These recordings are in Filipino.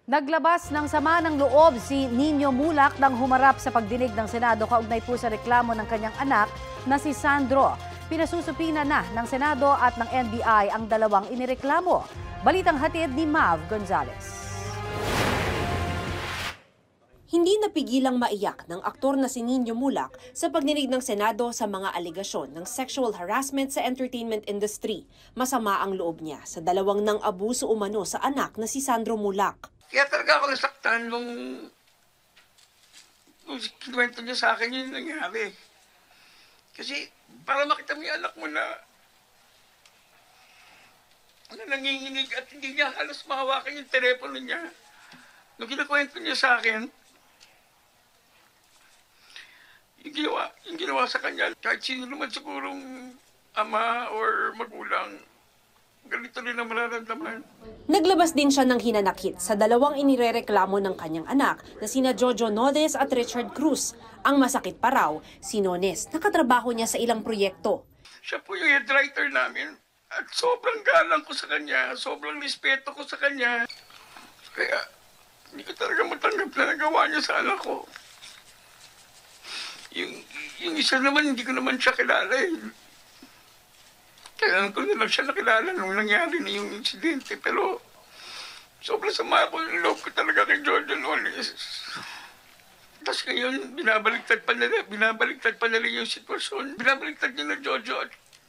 Naglabas ng sama ng loob si Nino Mulak nang humarap sa pagdinig ng Senado kaugnay po sa reklamo ng kanyang anak na si Sandro. Pinasusupina na ng Senado at ng NBI ang dalawang inireklamo. Balitang hatid ni Mav Gonzalez. Hindi napigilang maiyak ng aktor na si Nino Mulak sa pagdinig ng Senado sa mga aligasyon ng sexual harassment sa entertainment industry. Masama ang loob niya sa dalawang nang abuso umano sa anak na si Sandro Mulak. Kaya talaga ako nasaktan nung kinuwento niya sa akin yung nangyari. Kasi para makita mo yung anak mo na nanginginig at hindi niya halos mahawakan yung telepono niya. Nung kinakwento niya sa akin, yung ginawa sa kanya, kahit sino naman sigurong ama or magulang, ganito rin ang mararamdaman. Naglabas din siya ng hinanakit sa dalawang inirereklamo ng kanyang anak na sina Jojo Nones at Richard Cruz. Ang masakit pa raw, si Nones nakatrabaho niya sa ilang proyekto. Siya po yung head writer namin at sobrang galang ko sa kanya, sobrang respeto ko sa kanya. Kaya hindi ko talaga matanggap na nagawa niya sa anak ko. Yung isa naman, hindi ko naman siya kilala eh. Kailan ko na lang siya nakilala nung nangyari na yung insidente. Pero sobrang sama ko yung loob ko talaga kay Jojo Nones. Tapos ngayon, binabaliktad pa nila yung sitwasyon. Binabaliktad niya na Jojo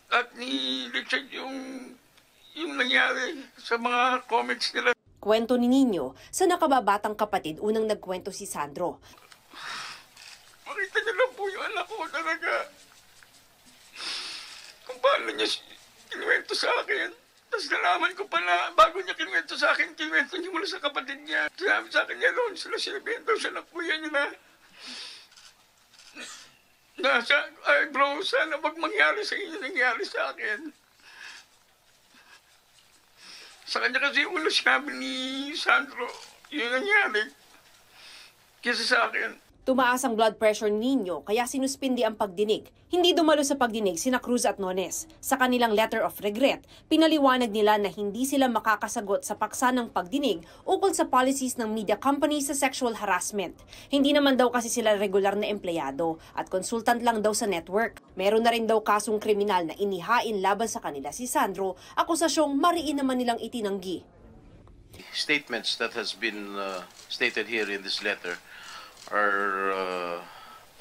at ni Richard yung nangyari sa mga comments nila. Kwento ni Nino, sa nakababatang kapatid unang nagkwento si Sandro. Makita niyo lang po yung anak ko talaga. Kung paano niya kinuwento sa akin. Tapos nalaman ko pa na bago niya kinuwento sa akin, kinuwento niya mula sa kapatid niya. Sinabi sa akin niya noon, sinabihan daw siya ng kuya niya na ay bro, sana wag mangyari sa inyo nangyari sa akin. Sa kanya kasi ulo sinabi ni Sandro, yun nangyari. Kesa sa akin. Tumaas ang blood pressure ni Nino kaya sinuspindi ang pagdinig. Hindi dumalo sa pagdinig sina Cruz at Nones. Sa kanilang letter of regret, pinaliwanag nila na hindi sila makakasagot sa paksa ng pagdinig ukol sa policies ng media companies sa sexual harassment. Hindi naman daw kasi sila regular na empleyado at consultant lang daw sa network. Meron na rin daw kasong kriminal na inihain laban sa kanila si Sandro, akusasyong mariin naman nilang itinanggi. Statements that has been stated here in this letter are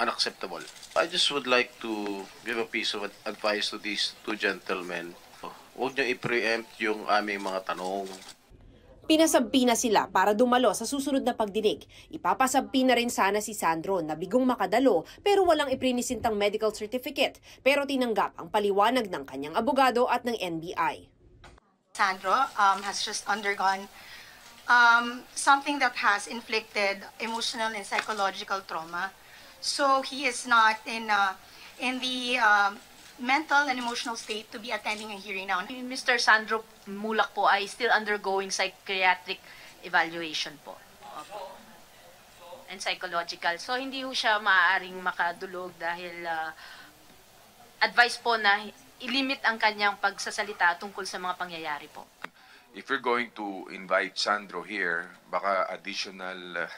unacceptable. I just would like to give a piece of advice to these two gentlemen. Huwag niyo i-preempt yung aming mga tanong. Pinasabpi na sila para dumalo sa susunod na pagdinig. Ipapasabpi na rin sana si Sandro na bigong makadalo pero walang iprinisintang medical certificate. Pero tinanggap ang paliwanag ng kanyang abogado at ng NBI. Sandro has just undergone something that has inflicted emotional and psychological trauma. So he is not in the mental and emotional state to be attending a hearing now. Mr. Sandro Mulak po ay still undergoing psychiatric evaluation po. And psychological. So hindi po siya maaaring makadulog dahil advice po na ilimit ang kanyang pagsasalita tungkol sa mga pangyayari po. If you're going to invite Sandro here, baka additional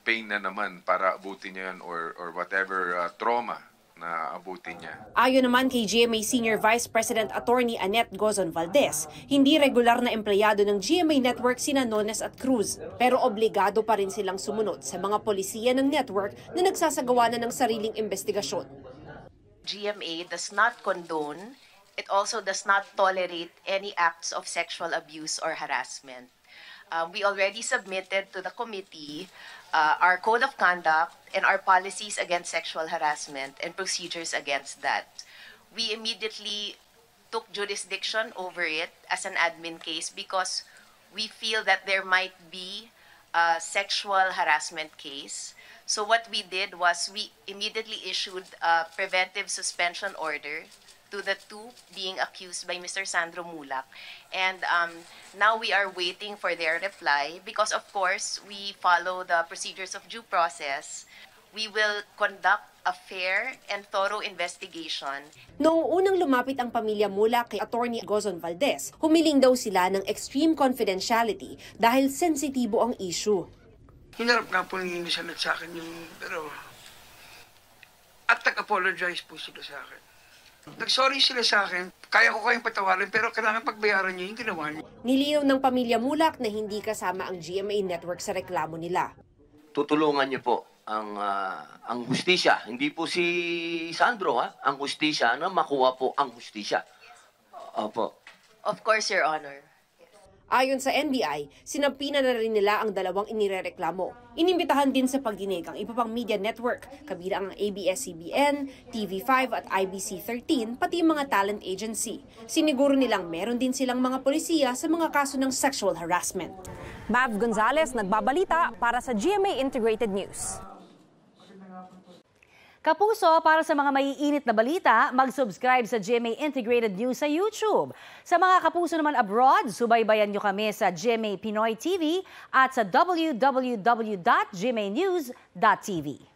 pain na naman para abutin niya yan or whatever trauma na abutin niya. Ayon naman kay GMA Senior Vice President Attorney Annette Gozon Valdez, hindi regular na empleyado ng GMA Network sina Nones at Cruz, pero obligado pa rin silang sumunod sa mga polisiya ng network na nagsasagawa na ng sariling investigasyon. GMA does not condone. It also does not tolerate any acts of sexual abuse or harassment. We already submitted to the committee our code of conduct and our policies against sexual harassment and procedures against that. We immediately took jurisdiction over it as an admin case because we feel that there might be a sexual harassment case. So what we did was we immediately issued a preventive suspension order to the two being accused by Mr. Sandro Mulak. And now we are waiting for their reply because, of course, we follow the procedures of due process. We will conduct a fair and thorough investigation. Noong unang lumapit ang pamilya Mulak kay Attorney Gozon Valdez, humiling daw sila ng extreme confidentiality dahil sensitibo ang issue. Hinarap nga po ng Senate sa akin yung, pero, at nag-apologize po sila sa akin. Nag-sorry sila sa akin, kaya ko kayong patawarin, pero kailangan pagbayaran niyo yung ginawa niyo. Nilinaw ng pamilya Mulak na hindi kasama ang GMA Network sa reklamo nila. Tutulungan niyo po ang hustisya. Hindi po si Sandro, ang hustisya na makuha po ang hustisya. Opo. Of course, Your Honor. Ayon sa NBI, sinampina na rin nila ang dalawang inirereklamo. Inimbitahan din sa pagdinig ang iba pang media network, kabilang ang ABS-CBN, TV5 at IBC13, pati yung mga talent agency. Siniguro nilang meron din silang mga polisiya sa mga kaso ng sexual harassment. Mav Gonzalez, nagbabalita para sa GMA Integrated News. Kapuso, para sa mga maiinit na balita, mag-subscribe sa GMA Integrated News sa YouTube. Sa mga kapuso naman abroad, subaybayan nyo kami sa GMA Pinoy TV at sa www.gmanews.tv.